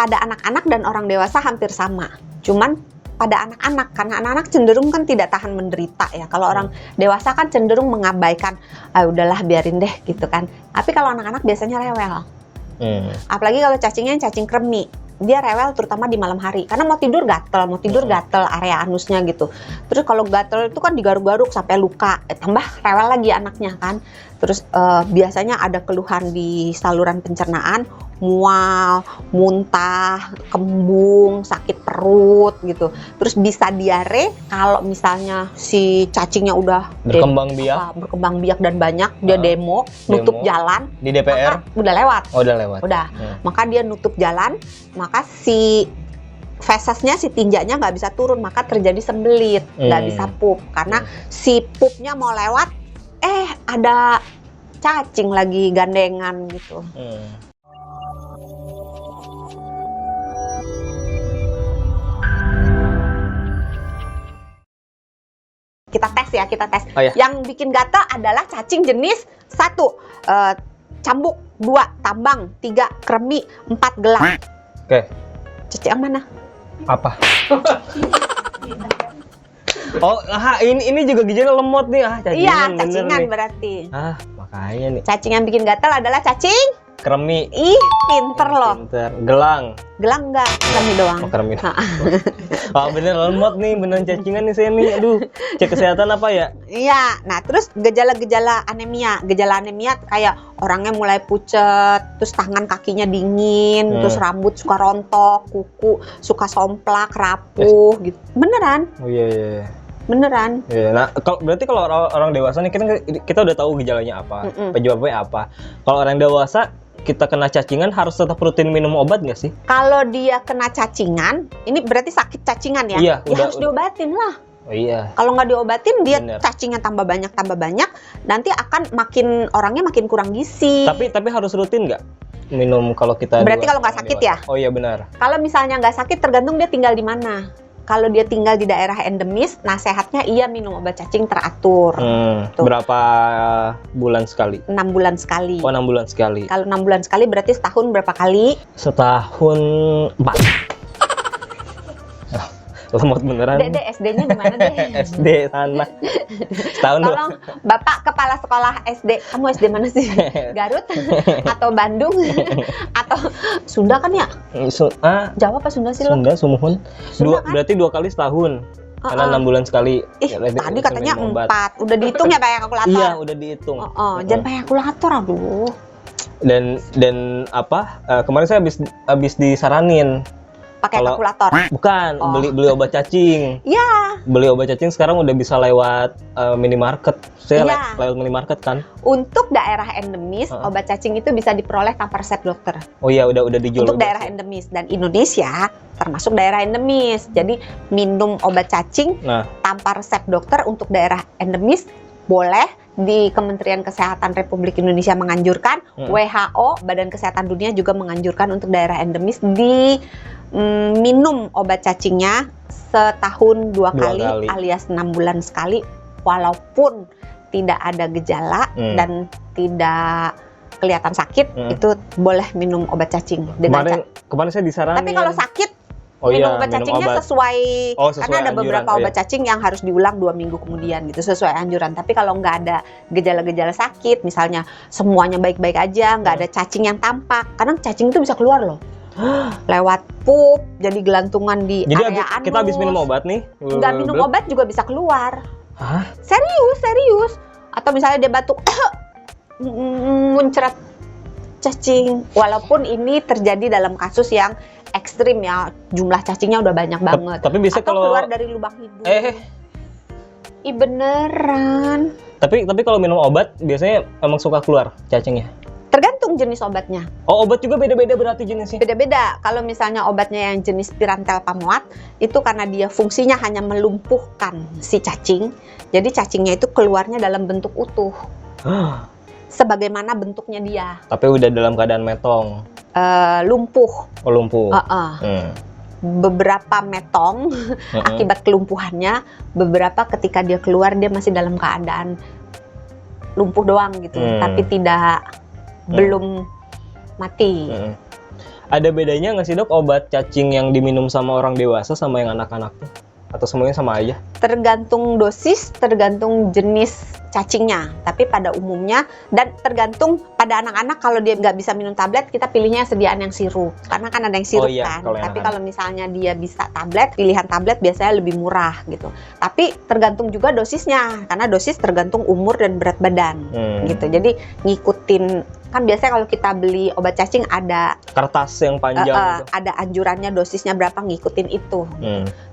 pada anak-anak dan orang dewasa hampir sama. Cuman pada anak-anak, karena anak-anak cenderung kan tidak tahan menderita ya. Kalau orang dewasa kan cenderung mengabaikan, udahlah biarin deh gitu kan. Tapi kalau anak-anak biasanya rewel. Apalagi kalau cacingnya cacing kremi, dia rewel terutama di malam hari. Karena mau tidur gatel area anusnya gitu. Terus kalau gatel itu kan digaruk-garuk sampai luka, tambah rewel lagi anaknya kan. Terus biasanya ada keluhan di saluran pencernaan, mual, muntah, kembung, sakit perut gitu. Terus bisa diare kalau misalnya si cacingnya udah berkembang biak dan banyak, dia demo, nutup jalan di DPR. Udah lewat. Udah. Maka dia nutup jalan, maka si fesesnya, si tinjanya nggak bisa turun, maka terjadi sembelit, nggak bisa pup. Karena si pupnya mau lewat, ada cacing lagi gandengan gitu. Kita tes. Oh, ya. Yang bikin gatal adalah cacing jenis 1, cambuk, 2, tambang, 3, kremi, 4, gelang. Oke. Cacing yang mana? Apa? Ini juga giginya lemot nih. Cacingan. Iya, cacingan berarti. Makanya nih. Cacing yang bikin gatal adalah cacing kremi. Ih, pinter loh. Gelang enggak, kremi doang. Kremi. Bener lemot nih, beneran cacingan nih saya nih. Aduh, cek kesehatan apa ya? Iya, nah terus gejala-gejala anemia. Gejala anemia kayak orangnya mulai pucet, terus tangan kakinya dingin, terus rambut suka rontok, kuku suka somplak, rapuh gitu. Beneran? Oh iya. Beneran. Iya. Nah, berarti kalau orang dewasa nih kita udah tahu gejalanya apa, penyebabnya apa. Kalau orang dewasa kita kena cacingan harus tetap rutin minum obat nggak sih? Kalau dia kena cacingan, ini berarti sakit cacingan ya? Iya, harus diobatin lah. Oh iya. Kalau nggak diobatin, dia cacingnya tambah banyak, nanti akan orangnya makin kurang gizi. Tapi harus rutin nggak minum kalau kita? Berarti kalau nggak sakit ya? Oh iya benar. Kalau misalnya nggak sakit, tergantung dia tinggal di mana. Kalau dia tinggal di daerah endemis, nasihatnya ia minum obat cacing teratur. Berapa bulan sekali? 6 bulan sekali. Oh, 6 bulan sekali. Kalau 6 bulan sekali berarti setahun berapa kali? Setahun 4. Lemot beneran. Dek, SD-nya di mana deh? SD sana. Setahun. Tolong Bapak Kepala Sekolah SD, kamu SD mana sih? Garut? Atau Bandung? Atau Sunda kan ya? Jawa apa Sunda sih lo? Sunda, Sumuhun. Sunda kan? Berarti 2 kali setahun. Karena 6 bulan sekali. Tadi katanya 4. Udah dihitung ya pakai kalkulator? Iya, udah dihitung. Jangan pakai kalkulator, aduh. Dan apa? Kemarin saya habis disaranin pakai kalkulator. Bukan, beli obat cacing. Iya. Beli obat cacing sekarang udah bisa lewat minimarket. Saya lewat minimarket kan. Untuk daerah endemis, obat cacing itu bisa diperoleh tanpa resep dokter. Oh iya, udah dijual. Untuk daerah endemis, dan Indonesia termasuk daerah endemis. Jadi minum obat cacing tanpa resep dokter untuk daerah endemis boleh. Di Kementerian Kesehatan Republik Indonesia menganjurkan, WHO, Badan Kesehatan Dunia juga menganjurkan untuk daerah endemis minum obat cacingnya setahun 2 kali alias 6 bulan sekali, walaupun tidak ada gejala dan tidak kelihatan sakit, itu boleh minum obat cacing. Kemarin saya disaranin. Tapi kalau sakit, minum obat cacingnya sesuai karena ada beberapa obat cacing yang harus diulang 2 minggu kemudian gitu, sesuai anjuran. Tapi kalau nggak ada gejala-gejala sakit, misalnya semuanya baik-baik aja, nggak ada cacing yang tampak, kadang cacing itu bisa keluar loh. Lewat pup, jadi gelantungan di area anus. Kita habis minum obat nih. Nggak minum obat juga bisa keluar. Hah? Serius. Atau misalnya dia batuk, muncrat cacing. Walaupun ini terjadi dalam kasus yang ekstrim ya, jumlah cacingnya udah banyak banget. Tapi bisa atau kalau keluar dari lubang hidung. Ih beneran. Tapi kalau minum obat biasanya emang suka keluar cacingnya. Tergantung jenis obatnya. Oh, obat juga beda-beda berarti jenisnya? Beda-beda. Kalau misalnya obatnya yang jenis Pyrantel Pamuat, itu karena dia fungsinya hanya melumpuhkan si cacing, jadi cacingnya itu keluarnya dalam bentuk utuh. Sebagaimana bentuknya dia. Tapi udah dalam keadaan metong. Lumpuh. Oh, lumpuh. Beberapa metong akibat kelumpuhannya, beberapa ketika dia keluar dia masih dalam keadaan lumpuh doang gitu, tapi belum mati. Ada bedanya nggak sih dok obat cacing yang diminum sama orang dewasa sama yang anak-anak tuh? Atau semuanya sama aja? Tergantung dosis, tergantung jenis cacingnya. Tapi pada umumnya, dan tergantung pada anak-anak, kalau dia nggak bisa minum tablet, kita pilihnya sediaan yang sirup. Karena kan ada yang sirup kan. Kalau Tapi kalau misalnya dia bisa tablet, pilihan tablet biasanya lebih murah gitu. Tapi tergantung juga dosisnya, karena dosis tergantung umur dan berat badan gitu. Jadi ngikutin, kan biasanya kalau kita beli obat cacing ada kertas yang panjang gitu. Ada anjurannya dosisnya berapa, ngikutin itu.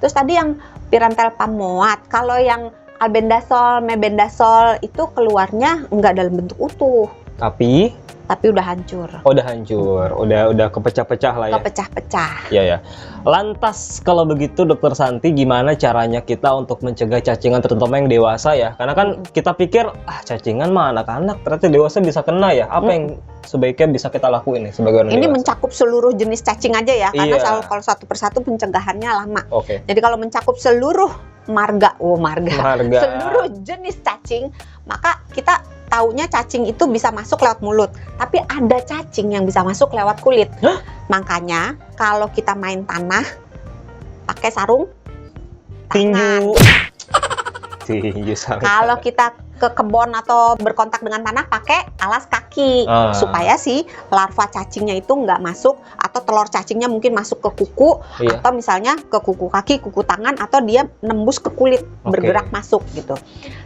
Terus tadi yang Pyrantel pamoat, kalau yang albendazole, mebendazole itu keluarnya nggak dalam bentuk utuh, tapi udah hancur. Oh, udah hancur, udah kepecah-pecah lah ya. Kepecah-pecah. Iya ya. Lantas kalau begitu Dokter Santi, gimana caranya kita untuk mencegah cacingan terutama yang dewasa ya? Karena kan kita pikir cacingan mah anak-anak, ternyata dewasa bisa kena ya. Apa yang sebaiknya bisa kita lakuin nih sebagai orang Ini dewasa? mencakup seluruh jenis cacing aja ya, karena Iya. kalau satu persatu pencegahannya lama. Oke. Jadi kalau mencakup seluruh marga, Marga. seluruh jenis cacing, maka kita taunya cacing itu bisa masuk lewat mulut, tapi ada cacing yang bisa masuk lewat kulit. Hah? Makanya kalau kita main tanah pakai sarung tangan. Tinju sarung. Kalau kita ke kebun atau berkontak dengan tanah pakai alas kaki, supaya si larva cacingnya itu nggak masuk, atau telur cacingnya mungkin masuk ke kuku, Iya. atau misalnya ke kuku kaki, kuku tangan, atau dia nembus ke kulit, bergerak masuk gitu.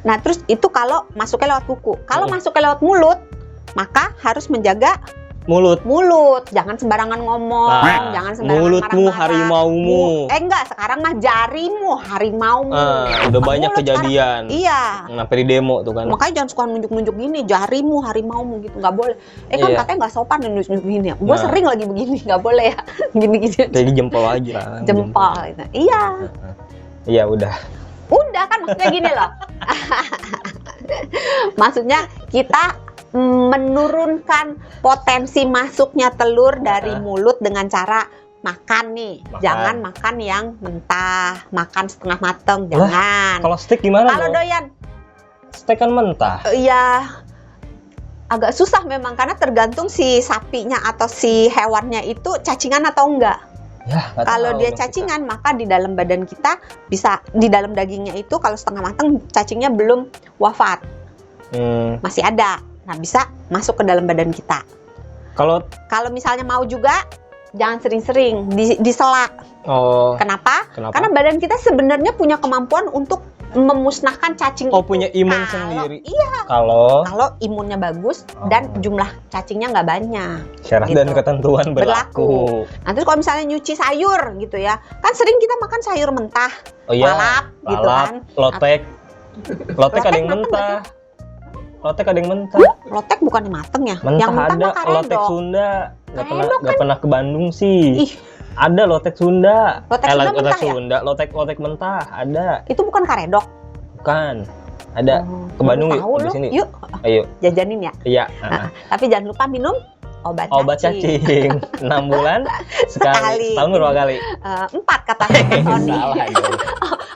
Nah terus itu kalau masuknya lewat kuku. Kalau masuknya lewat mulut, maka harus menjaga mulut, jangan sembarangan ngomong, jangan sembarangan mulutmu marah-marah. harimaumu. Enggak, sekarang mah jarimu harimaumu. Udah banyak Mulut kejadian. sekarang. Iya. Sampai di demo tuh kan. Makanya jangan suka nunjuk-nunjuk gini, jarimu harimaumu gitu, nggak boleh. Kan Iya. katanya nggak sopan nunjuk-nunjuk gini. Gue Nah. sering lagi begini, nggak boleh ya, gini-gini. Kayak jempol aja. Jempol. Gitu. Iya. Iya udah. Udah kan maksudnya gini loh. Maksudnya kita menurunkan potensi masuknya telur dari mulut dengan cara makan nih. Jangan makan yang mentah, makan setengah mateng, jangan. Kalau steak gimana? Kalau doyan, steak kan mentah. iya, agak susah memang, karena tergantung si sapinya atau si hewannya itu cacingan atau enggak. Ya, Kalau dia cacingan, maka di dalam badan kita bisa, di dalam dagingnya itu kalau setengah matang cacingnya belum wafat, masih ada. Nah bisa masuk ke dalam badan kita. Kalau misalnya mau juga, jangan sering-sering disela. Kenapa? Karena badan kita sebenarnya punya kemampuan untuk memusnahkan cacing itu. Punya imun sendiri. Iya. Kalau imunnya bagus dan jumlah cacingnya nggak banyak. Syarat dan ketentuan berlaku. Nanti kalau misalnya nyuci sayur gitu ya, kan sering kita makan sayur mentah, lalap gitu kan. Lotek ada yang mentah. Lotek ada yang mentah. Lotek bukan mateng ya? Mentah yang mentah ada. mah karedok. Lotek Sunda. Nggak Karedok pernah ke Bandung sih. Ih. Ada lotek Sunda. Lotek Sunda mentah ya? Sunda. Lotek mentah ada. Itu bukan karedok. Bukan. Ada. Ke Bandung yuk. Di sini. Yuk. Ayo. Jajanin ya. Iya. Tapi jangan lupa minum obat cacing. 6 bulan sekali. Setahun berapa kali? 4 kata Mas Sony. Salah dong.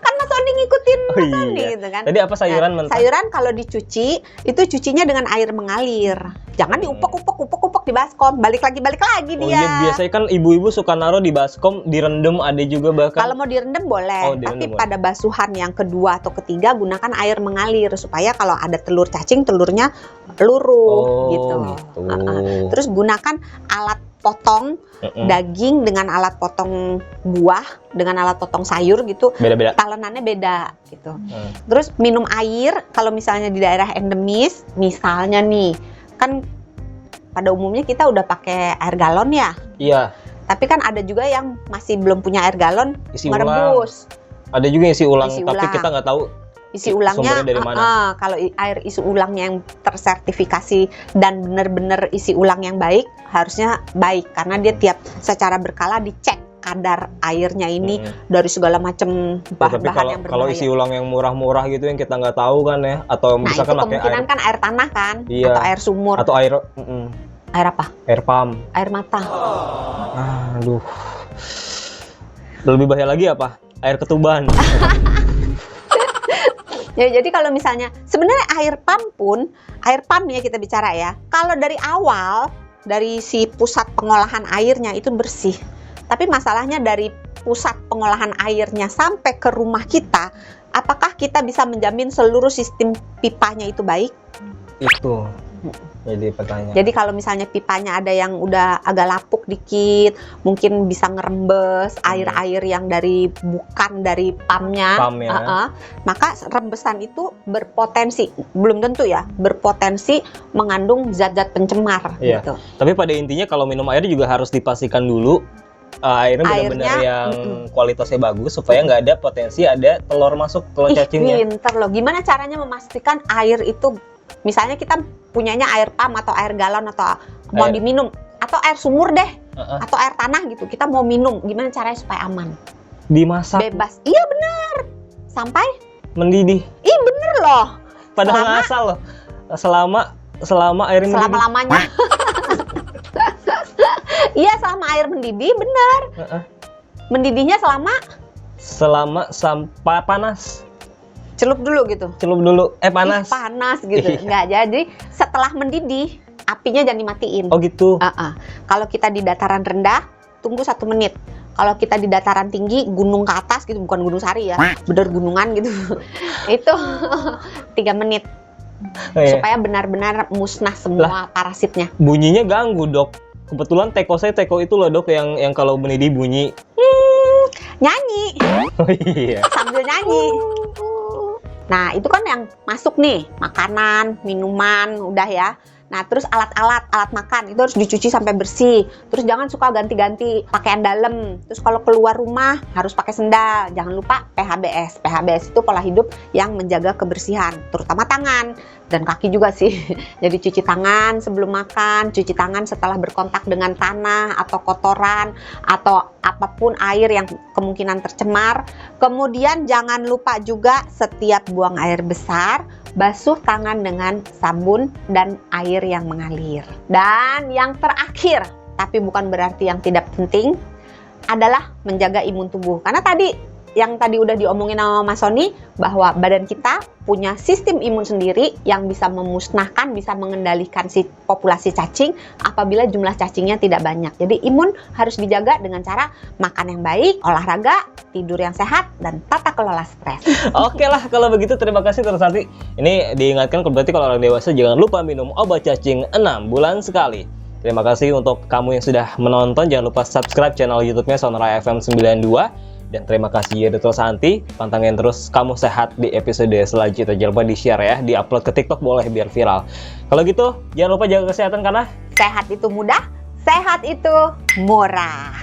Kan Mas Sony ngikutin Mas Sony gitu kan. Tadi apa sayuran mentah? Sayuran kalau dicuci, itu cucinya dengan air mengalir. Jangan diupek-upek di baskom. Balik lagi dia. Iya, biasanya kan ibu-ibu suka naruh di baskom, direndam ada juga bahkan. Kalau mau direndam boleh, tapi pada basuhan yang kedua atau ketiga gunakan air mengalir supaya kalau ada telur cacing, telurnya luruh gitu. Terus gunakan alat potong daging dengan alat potong buah, dengan alat potong sayur gitu. Beda-beda. Talenannya beda gitu. Terus minum air kalau misalnya di daerah endemis, misalnya nih, kan pada umumnya kita udah pakai air galon ya. Iya. Tapi kan ada juga yang masih belum punya air galon, merebus. Ada juga isi ulang, tapi kita nggak tahu isi ulangnya dari mana. Kalau air isi ulangnya yang tersertifikasi dan benar-benar isi ulang yang baik, harusnya baik karena dia tiap secara berkala dicek kadar airnya ini dari segala macam bahan-bahan yang berbahaya. Kalau isi ulang yang murah-murah gitu yang kita nggak tahu kan ya, atau misalkan itu kemungkinan kan air tanah kan, atau air sumur, atau air apa? Air pump, air mata. Aduh, lebih bahaya lagi apa? Air ketuban. Ya, jadi kalau misalnya sebenarnya air pump ya kita bicara ya. Kalau dari awal dari si pusat pengolahan airnya itu bersih. Tapi masalahnya dari pusat pengolahan airnya sampai ke rumah kita, apakah kita bisa menjamin seluruh sistem pipanya itu baik? Itu jadi pertanyaan. Jadi kalau misalnya pipanya ada yang udah agak lapuk dikit, mungkin bisa ngerembes air-air yang bukan dari pumpnya, maka rembesan itu berpotensi, belum tentu ya, berpotensi mengandung zat-zat pencemar. Iya. Gitu. Tapi pada intinya kalau minum air juga harus dipastikan dulu airnya benar-benar yang kualitasnya bagus supaya nggak ada potensi ada telur cacingnya. Pinter loh. Gimana caranya memastikan air itu, misalnya kita punyanya air pump atau air galon atau mau diminum, atau air sumur deh, atau air tanah gitu, kita mau minum, gimana caranya supaya aman? Dimasak. Bebas. Iya benar. Sampai mendidih. Ih bener loh. Padahal ngasal loh. Selama air mendidih. Selama-lamanya. Iya, selama air mendidih, benar. Mendidihnya selama sampai panas. Celup dulu gitu. Panas. Panas gitu. Enggak, jadi setelah mendidih, apinya jangan dimatiin. Oh gitu. Kalau kita di dataran rendah, tunggu 1 menit. Kalau kita di dataran tinggi, gunung ke atas gitu, bukan gunung sari ya, bener gunungan gitu, itu 3 menit. Supaya benar-benar musnah semua parasitnya. Bunyinya ganggu, Dok. Kebetulan saya teko itu loh, Dok, yang kalau mendidih bunyi. Nyanyi. Oh iya. Sambil nyanyi. Nah, itu kan yang masuk nih, makanan, minuman, udah ya. Nah, terus alat makan itu harus dicuci sampai bersih. Terus jangan suka ganti-ganti pakaian dalam. Terus kalau keluar rumah harus pakai sendal. Jangan lupa PHBS. PHBS itu pola hidup yang menjaga kebersihan, terutama tangan dan kaki juga sih. Jadi cuci tangan sebelum makan, cuci tangan setelah berkontak dengan tanah atau kotoran atau apapun air yang kemungkinan tercemar. Kemudian jangan lupa juga setiap buang air besar, basuh tangan dengan sabun dan air yang mengalir. Dan yang terakhir, tapi bukan berarti yang tidak penting, adalah menjaga imun tubuh. Karena yang tadi udah diomongin sama Mas Sony, bahwa badan kita punya sistem imun sendiri yang bisa memusnahkan, bisa mengendalikan si populasi cacing apabila jumlah cacingnya tidak banyak. Jadi imun harus dijaga dengan cara makan yang baik, olahraga, tidur yang sehat, dan tata kelola stres. Oke lah, kalau begitu terima kasih Dr. Santi. Ini diingatkan berarti kalau orang dewasa jangan lupa minum obat cacing 6 bulan sekali. Terima kasih untuk kamu yang sudah menonton. Jangan lupa subscribe channel YouTube-nya Sonora FM 92. Dan terima kasih ya Dr. Santi. Pantangin terus kamu sehat di episode selanjutnya. Jangan lupa di-share ya, di-upload ke TikTok boleh biar viral. Kalau gitu, jangan lupa jaga kesehatan karena sehat itu mudah, sehat itu murah.